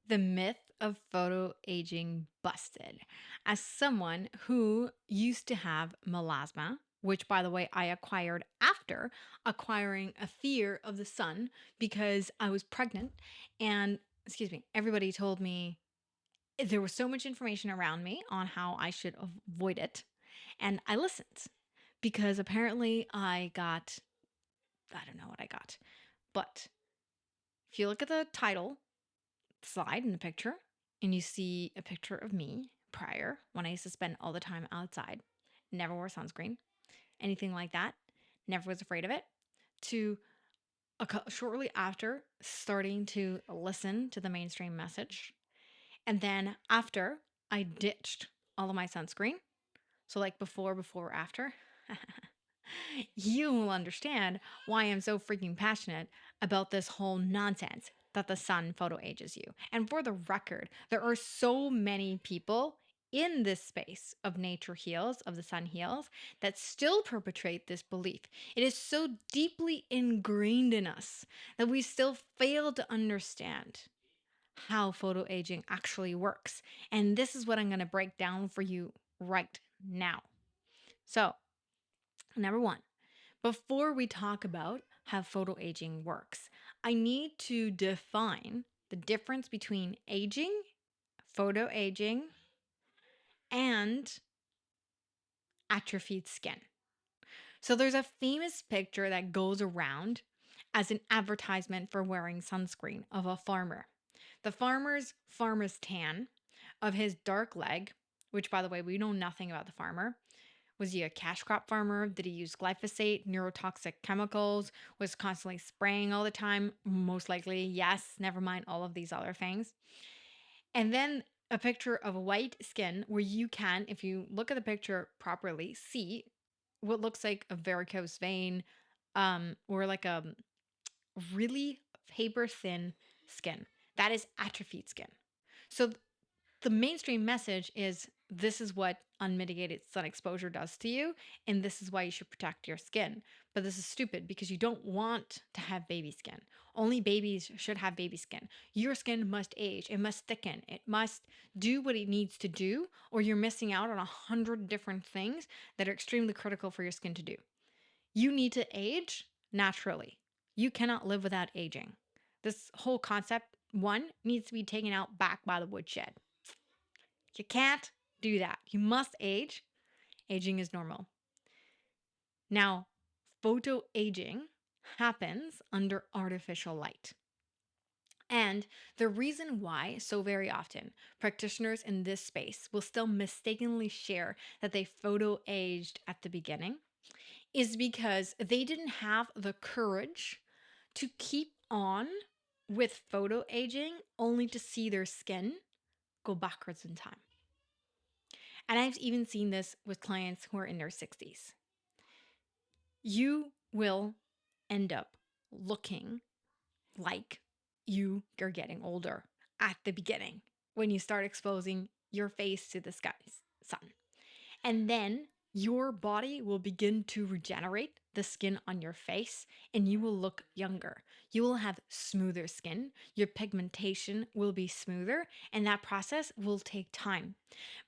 The myth of photo aging busted. As someone who used to have melasma, which by the way, I acquired after acquiring a fear of the sun because I was pregnant and, excuse me, everybody told me there was so much information around me on how I should avoid it. And I listened because apparently I don't know what I got, but if you look at the title slide in the picture and you see a picture of me prior when I used to spend all the time outside, never wore sunscreen, anything like that, never was afraid of it, to shortly after starting to listen to the mainstream message. And then after I ditched all of my sunscreen, so like before, after, you will understand why I'm so freaking passionate about this whole nonsense that the sun photo ages you. And for the record, there are so many people in this space of nature heals, of the sun heals, that still perpetrate this belief. It is so deeply ingrained in us that we still fail to understand how photo aging actually works. And this is what I'm going to break down for you right now. So, number one, before we talk about how photoaging works, I need to define the difference between aging, photoaging, and atrophied skin. So there's a famous picture that goes around as an advertisement for wearing sunscreen of a farmer. The farmer's tan of his dark leg, which by the way, we know nothing about the farmer. Was he a cash crop farmer? Did he use glyphosate, neurotoxic chemicals? Was constantly spraying all the time? Most likely, yes. Never mind all of these other things. And then a picture of white skin where you can, if you look at the picture properly, see what looks like a varicose vein, or like a really paper thin skin. That is atrophied skin. So the mainstream message is this is what unmitigated sun exposure does to you, and this is why you should protect your skin. But this is stupid because you don't want to have baby skin. Only babies should have baby skin. Your skin must age, it must thicken, it must do what it needs to do, or you're missing out on 100 different things that are extremely critical for your skin to do. You need to age naturally. You cannot live without aging. This whole concept, one, needs to be taken out back by the woodshed. You can't do that. You must age. Aging is normal. Now, photo aging happens under artificial light. And the reason why, so very often, practitioners in this space will still mistakenly share that they photo aged at the beginning is because they didn't have the courage to keep on with photo aging only to see their skin go backwards in time. And I've even seen this with clients who are in their 60s. You will end up looking like you are getting older at the beginning when you start exposing your face to the sun. And then your body will begin to regenerate the skin on your face and you will look younger. You will have smoother skin. Your pigmentation will be smoother, and that process will take time.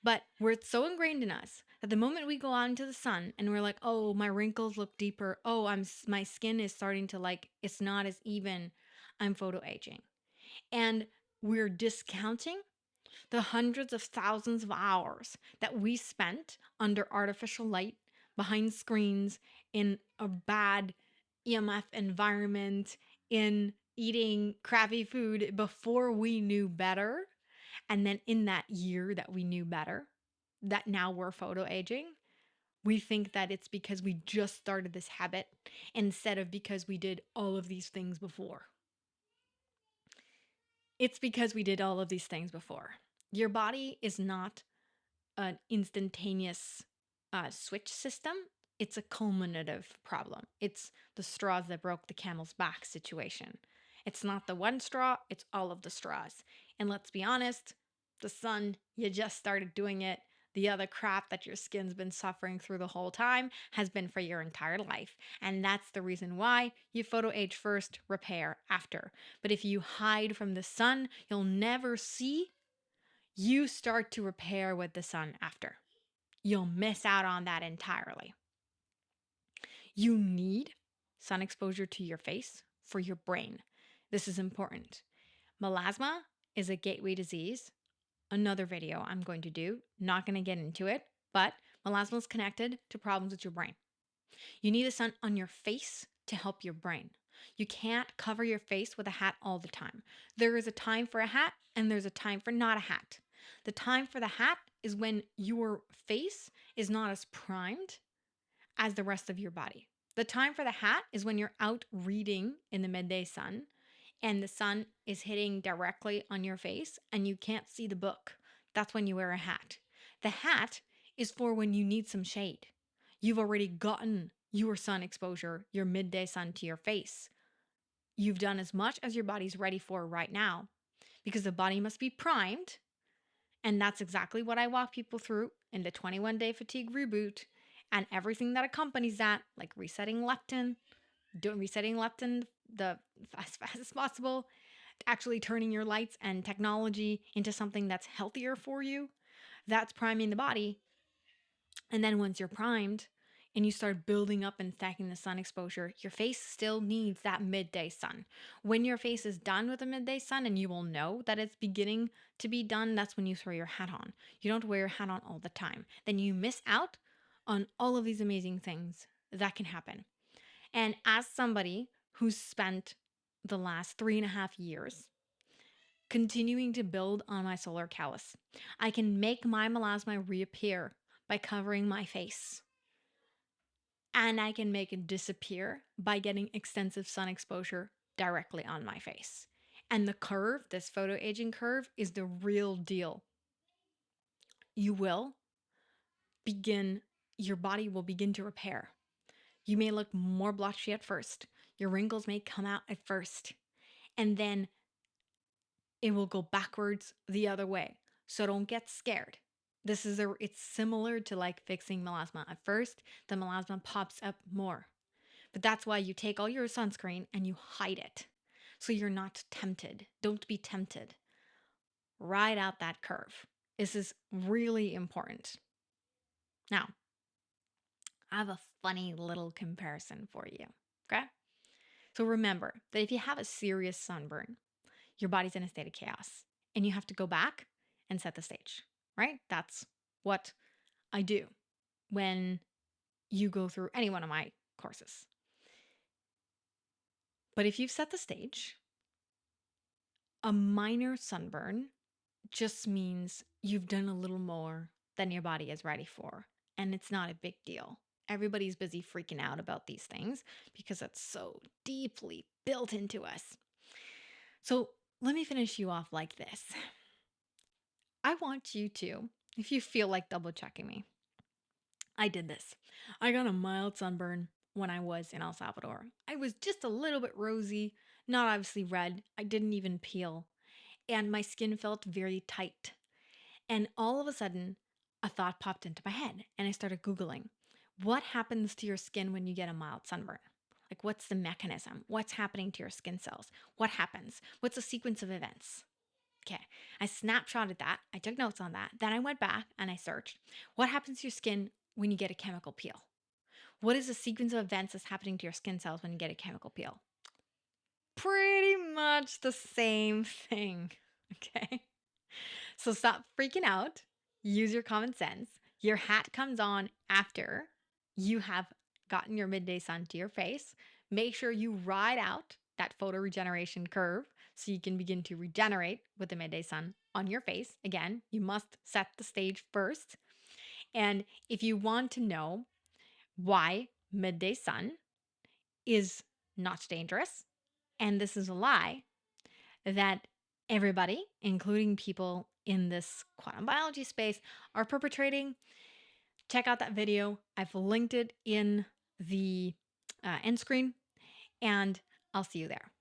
But we're so ingrained in us that the moment we go out into the sun and we're like, oh, my wrinkles look deeper. Oh, my skin is starting to like, it's not as even. I'm photo aging. And we're discounting the hundreds of thousands of hours that we spent under artificial light, behind screens, in a bad EMF environment, in eating crappy food before we knew better. And then in that year that we knew better, that now we're photo aging, we think that it's because we just started this habit instead of because we did all of these things before. It's because we did all of these things before. Your body is not an instantaneous switch system. It's a cumulative problem. It's the straws that broke the camel's back situation. It's not the one straw, it's all of the straws. And let's be honest, the sun, you just started doing it the other crap that your skin's been suffering through the whole time has been for your entire life. And that's the reason why you photo age first, repair after. But if you hide from the sun, you'll never see you start to repair with the sun after. You'll miss out on that entirely. You need sun exposure to your face for your brain. This is important. Melasma is a gateway disease. Another video I'm going to do, not going to get into it, but melasma is connected to problems with your brain. You need the sun on your face to help your brain. You can't cover your face with a hat all the time. There is a time for a hat and there's a time for not a hat. The time for the hat is when your face is not as primed as the rest of your body. The time for the hat is when you're out reading in the midday sun and the sun is hitting directly on your face and you can't see the book. That's when you wear a hat. The hat is for when you need some shade. You've already gotten your sun exposure, your midday sun to your face. You've done as much as your body's ready for right now because the body must be primed. And that's exactly what I walk people through in the 21-day fatigue reboot and everything that accompanies that, like resetting leptin, resetting leptin as fast as possible, actually turning your lights and technology into something that's healthier for you. That's priming the body. And then once you're primed and you start building up and stacking the sun exposure, your face still needs that midday sun. When your face is done with the midday sun and you will know that it's beginning to be done, that's when you throw your hat on. You don't wear your hat on all the time. Then you miss out on all of these amazing things that can happen. And as somebody who's spent the last 3.5 years continuing to build on my solar callus, I can make my melasma reappear by covering my face. And I can make it disappear by getting extensive sun exposure directly on my face. And the curve, this photo aging curve, is the real deal. You will begin, your body will begin to repair. You may look more blotchy at first. Your wrinkles may come out at first. And then it will go backwards the other way. So don't get scared. It's similar to like fixing melasma. At first, the melasma pops up more. But that's why you take all your sunscreen and you hide it. So you're not tempted. Don't be tempted. Ride out that curve. This is really important. Now, I have a funny little comparison for you. Okay? So remember that if you have a serious sunburn, your body's in a state of chaos and you have to go back and set the stage, right? That's what I do when you go through any one of my courses. But if you've set the stage, a minor sunburn just means you've done a little more than your body is ready for. And it's not a big deal. Everybody's busy freaking out about these things because it's so deeply built into us. So let me finish you off like this. I want you to, if you feel like double checking me, I did this. I got a mild sunburn when I was in El Salvador. I was just a little bit rosy, not obviously red. I didn't even peel. And my skin felt very tight. And all of a sudden, a thought popped into my head and I started Googling what happens to your skin when you get a mild sunburn? Like, what's the mechanism? What's happening to your skin cells? What happens? What's the sequence of events? Okay, I snapshotted that. I took notes on that. Then I went back and I searched what happens to your skin when you get a chemical peel? What is the sequence of events that's happening to your skin cells when you get a chemical peel? Pretty much the same thing. Okay. So stop freaking out. Use your common sense. Your hat comes on after you have gotten your midday sun to your face. Make sure you ride out that photo regeneration curve so you can begin to regenerate with the midday sun on your face. Again, you must set the stage first. And if you want to know why midday sun is not dangerous, and this is a lie, that everybody, including people in this quantum biology space, are perpetrating, check out that video. I've linked it in the end screen, and I'll see you there.